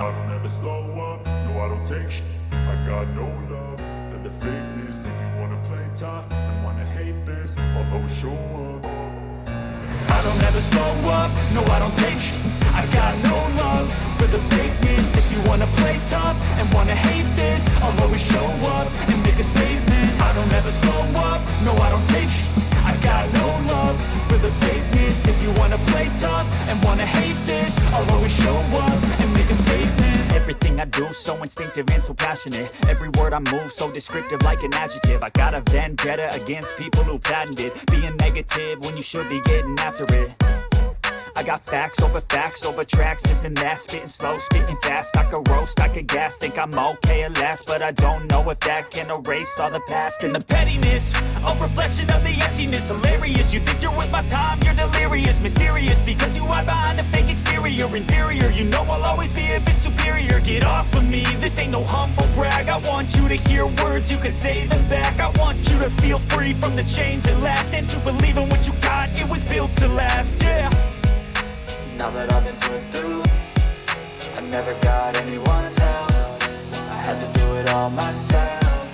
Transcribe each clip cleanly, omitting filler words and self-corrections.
I don't ever slow up, no I don't take shit. I got no love for the fakeness. If you wanna play tough and wanna hate this, I'll always show up. I don't ever slow up, no I don't take shit. I got no love for the fakeness. If you wanna play tough and wanna hate this, I'll always show up and make a statement. I don't ever slow up, no I don't take shit. I got no love for the fakeness. If you wanna play tough and wanna hate this, I'll always show up and make a statement. Everything I do so instinctive and so passionate. Every word I move so descriptive like an adjective. I got a vendetta against people who patented being negative when you should be getting after it. I got facts over tracks, this and that. Spitting slow, spitting fast, I could roast, I could gas. Think I'm okay at last, but I don't know if that can erase all the past. And the pettiness, a reflection of the emptiness. Hilarious, you think you're with my time, you're delirious. Mysterious, because you hide behind a fake exterior. Inferior, you know I'll always be a bit superior. Get off of me, this ain't no humble brag. I want you to hear words, you can say them back. I want you to feel free from the chains that last, and to believe in what you got, it was built to last, yeah. Now that I've been put through, I never got anyone's help. I had to do it all myself.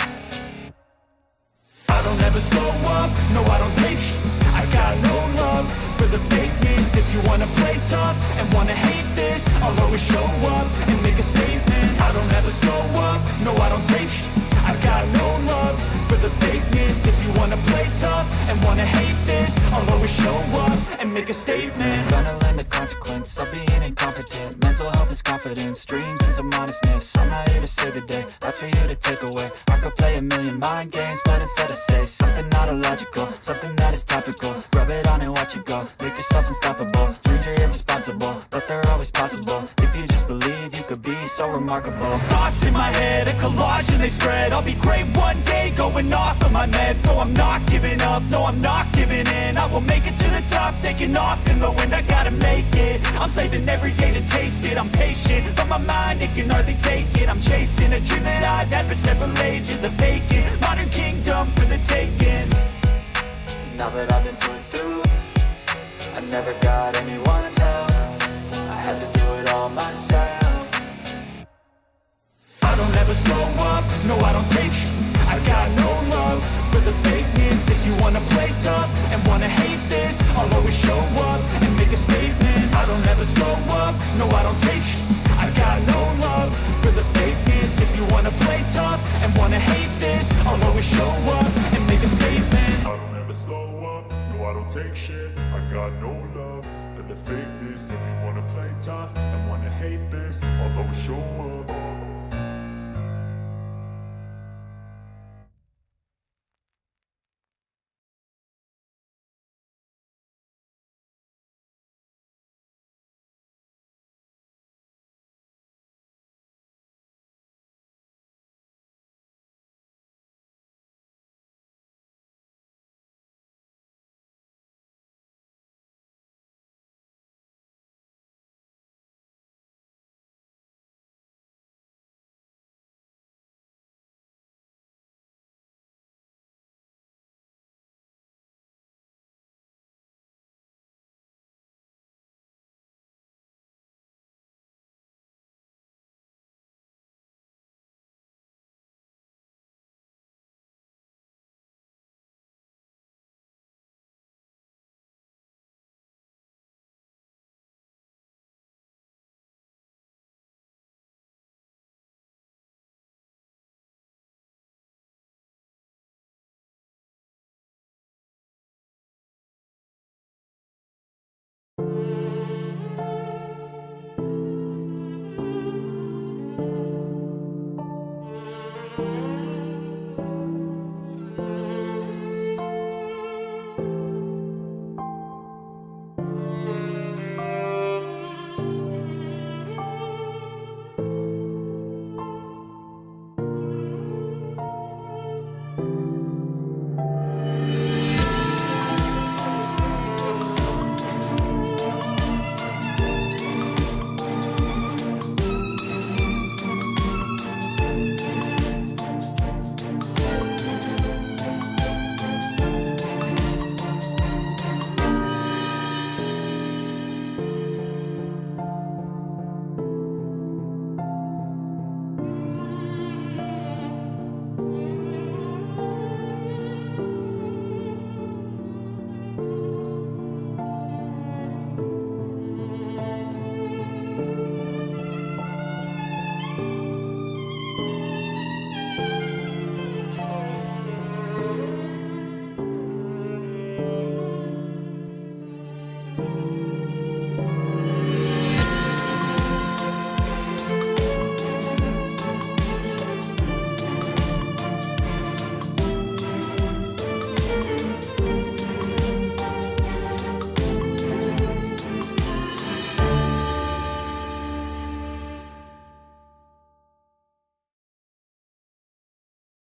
I don't ever slow up, no I don't take shit. I got no love for the fakeness. If you wanna play tough and wanna hate this, I'll always show up and make a statement. I don't ever slow up, no I don't take shit. I got no love for the fakeness. If you wanna play tough and wanna hate this, I'll always show up and make a statement. Gonna learn the consequence of being incompetent. Mental health is confidence, dreams and some honestness. I'm not here to save the day, that's for you to take away. I could play a million mind games, but instead I say something not illogical, something that is topical. Rub it on and watch it go, make yourself unstoppable. Dreams are irresponsible, but they're always possible. If you just believe, you could be so remarkable. Thoughts in my head, a collage and they spread. I'll be great one day, going off of my meds. No, I'm not giving up, no, I'm not giving in. I will make it to the top, taking off in the wind. I gotta make it, I'm saving every day to taste it. I'm patient, but my mind, it can hardly take it. I'm chasing a dream that I've had for several ages. A vacant, modern kingdom for the taking. Now that I've been put through, I never got anyone's help. I had to do it all myself. I don't ever slow up, no I don't take shit. I got no love for the fakeness. If you wanna play tough and wanna hate this, I'll always show up and make a statement. I don't ever slow up, no I don't take shit. I got no love for the fakeness. If you wanna play tough and wanna hate this, I'll always show up and make a statement. I don't ever slow up, no I don't take shit. I got no love for the fakeness. If you wanna play tough and wanna hate this, I'll always show up.